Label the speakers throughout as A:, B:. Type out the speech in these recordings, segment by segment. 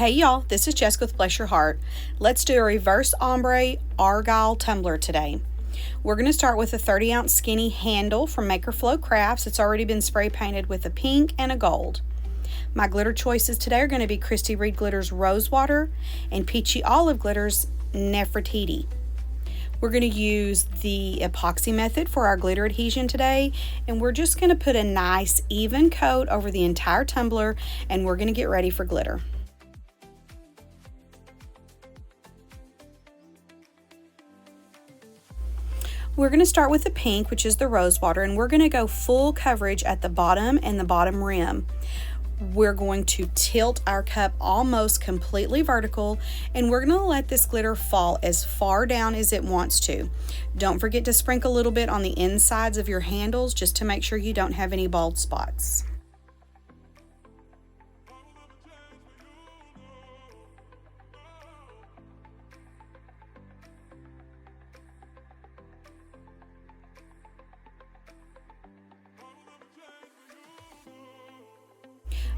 A: Hey y'all, this is Jessica with Bless Your Heart. Let's do a reverse ombre Argyle Tumbler today. We're going to start with a 30-ounce skinny handle from MakerFlow Crafts. It's already been spray painted with a pink and a gold. My glitter choices today are going to be Christy Reed Glitter's Rosewater and Peachy Olive Glitter's Nefertiti. We're going to use the Epoxy Method for our glitter adhesion today, and we're just going to put a nice even coat over the entire tumbler, and we're going to get ready for glitter. We're going to start with the pink, which is the Rosewater, and we're going to go full coverage at the bottom and the bottom rim. We're going to tilt our cup almost completely vertical, and we're going to let this glitter fall as far down as it wants to. Don't forget to sprinkle a little bit on the insides of your handles just to make sure you don't have any bald spots.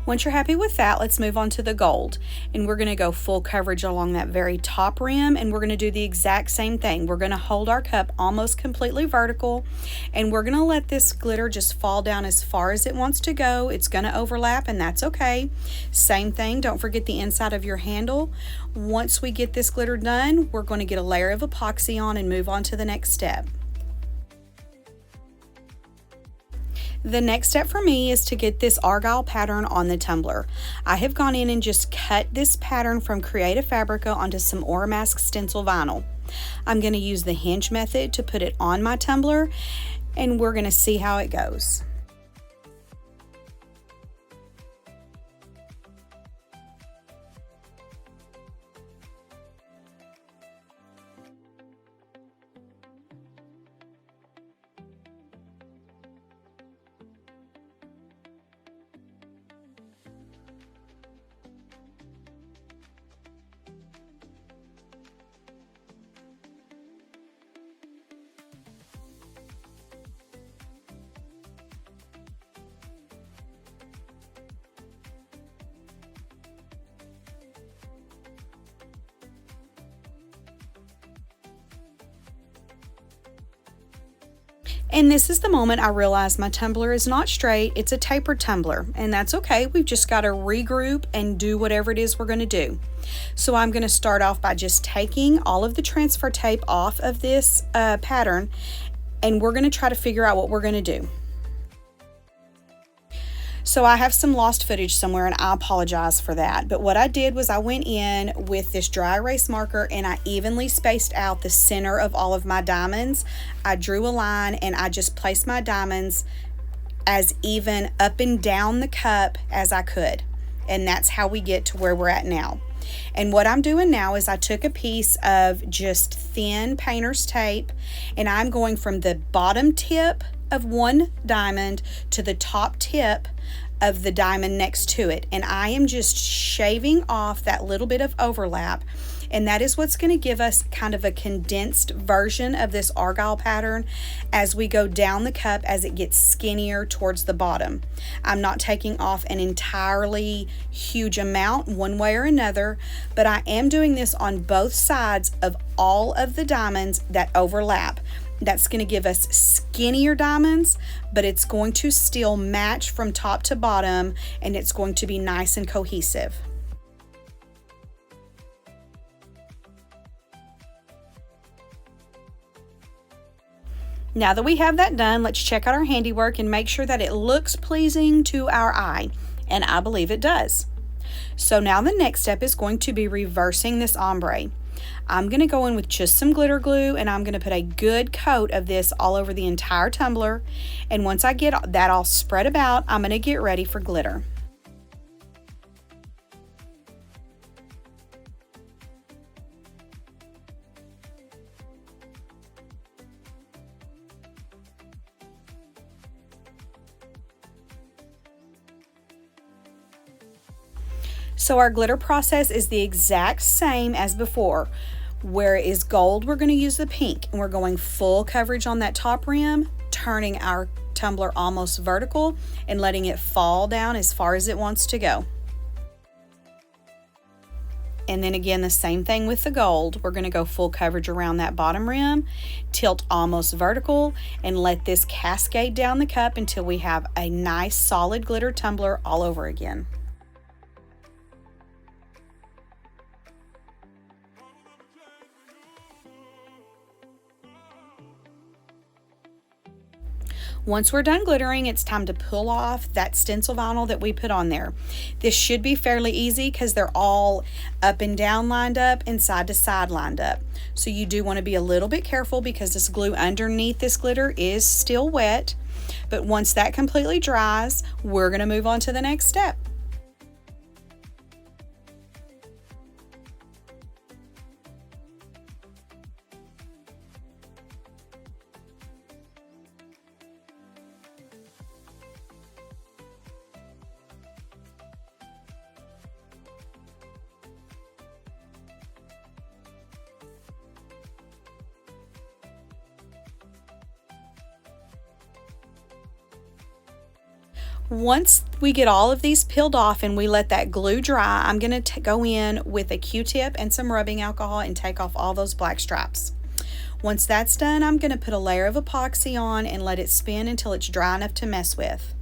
A: Once you're happy with that, let's move on to the gold, and we're going to go full coverage along that very top rim, and we're going to do the exact same thing. We're going to hold our cup almost completely vertical, and we're going to let this glitter just fall down as far as it wants to go. It's going to overlap, and that's okay. Same thing, don't forget the inside of your handle. Once we get this glitter done, we're going to get a layer of epoxy on and move on to the next step. The next step for me is to get this Argyle pattern on the tumbler. I have gone in and just cut this pattern from Creative Fabrica onto some Oramask stencil vinyl. I'm going to use the hinge method to put it on my tumbler, and we're going to see how it goes. And this is the moment I realized my tumbler is not straight, it's a tapered tumbler, and that's okay. We've just got to regroup and do whatever it is we're going to do. So I'm going to start off by just taking all of the transfer tape off of this pattern, and we're going to try to figure out what we're going to do. So I have some lost footage somewhere, and I apologize for that. But what I did was I went in with this dry erase marker and I evenly spaced out the center of all of my diamonds. I drew a line and I just placed my diamonds as even up and down the cup as I could. And that's how we get to where we're at now. And what I'm doing now is I took a piece of just thin painter's tape, and I'm going from the bottom tip of one diamond to the top tip of the diamond next to it, and I am just shaving off that little bit of overlap, and that is what's going to give us kind of a condensed version of this Argyle pattern as we go down the cup as it gets skinnier towards the bottom. I'm not taking off an entirely huge amount one way or another, but I am doing this on both sides of all of the diamonds that overlap. That's going to give us skinnier diamonds, but it's going to still match from top to bottom, and it's going to be nice and cohesive. Now that we have that done, let's check out our handiwork and make sure that it looks pleasing to our eye, and I believe it does. So now the next step is going to be reversing this ombre. I'm going to go in with just some glitter glue, and I'm going to put a good coat of this all over the entire tumbler, and once I get that all spread about, I'm going to get ready for glitter. So our glitter process is the exact same as before. Where it is gold, we're going to use the pink, and we're going full coverage on that top rim, turning our tumbler almost vertical and letting it fall down as far as it wants to go. And then again, the same thing with the gold. We're going to go full coverage around that bottom rim, tilt almost vertical, and let this cascade down the cup until we have a nice solid glitter tumbler all over again. Once we're done glittering, it's time to pull off that stencil vinyl that we put on there. This should be fairly easy because they're all up and down lined up and side to side lined up. So you do want to be a little bit careful because this glue underneath this glitter is still wet. But once that completely dries, we're going to move on to the next step. Once we get all of these peeled off and we let that glue dry, I'm going to go in with a Q-tip and some rubbing alcohol and take off all those black stripes. Once that's done, I'm going to put a layer of epoxy on and let it spin until it's dry enough to mess with.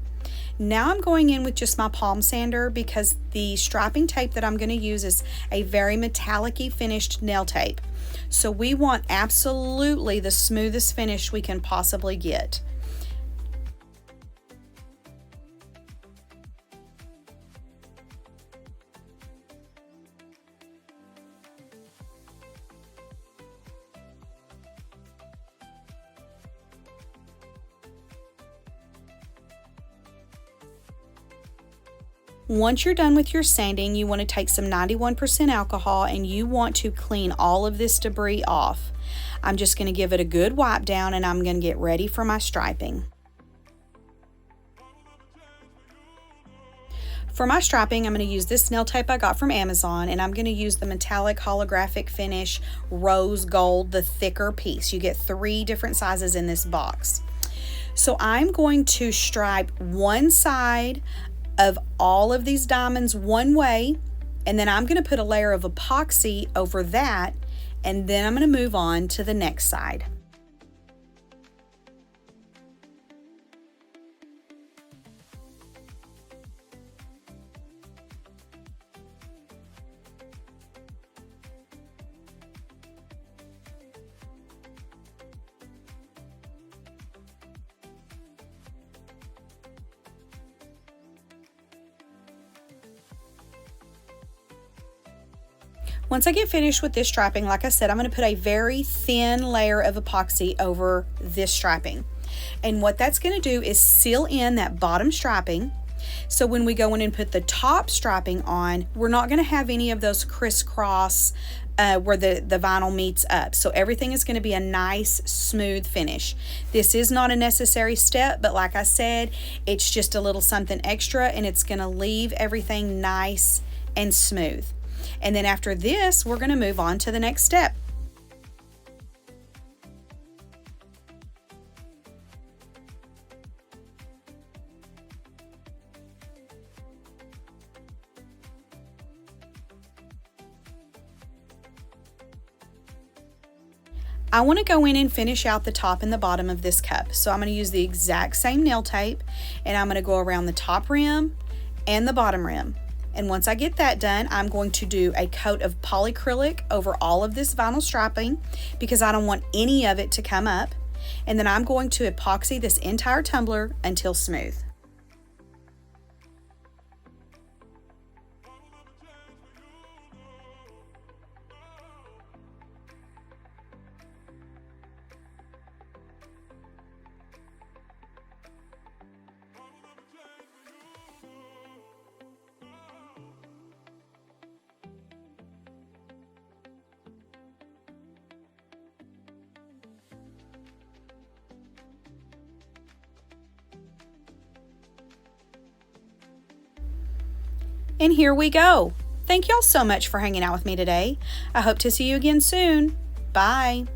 A: Now I'm going in with just my palm sander because the striping tape that I'm going to use is a very metallic-y finished nail tape. So we want absolutely the smoothest finish we can possibly get. Once you're done with your sanding, you want to take some 91% alcohol and you want to clean all of this debris off. I'm just going to give it a good wipe down and I'm going to get ready for my striping. For my striping, I'm going to use this nail tape I got from Amazon, and I'm going to use the metallic holographic finish rose gold, the thicker piece. You get 3 different sizes in this box. So I'm going to stripe one side of all of these diamonds one way, and then I'm going to put a layer of epoxy over that, and then I'm going to move on to the next side. Once I get finished with this striping, like I said, I'm going to put a very thin layer of epoxy over this striping. And what that's going to do is seal in that bottom striping. So when we go in and put the top striping on, we're not going to have any of those crisscross where the vinyl meets up. So everything is going to be a nice smooth finish. This is not a necessary step, but like I said, it's just a little something extra and it's going to leave everything nice and smooth. And then after this, we're going to move on to the next step. I want to go in and finish out the top and the bottom of this cup. So I'm going to use the exact same nail tape and I'm going to go around the top rim and the bottom rim. And once I get that done, I'm going to do a coat of polyacrylic over all of this vinyl striping because I don't want any of it to come up. And then I'm going to epoxy this entire tumbler until smooth. And here we go. Thank y'all so much for hanging out with me today. I hope to see you again soon. Bye.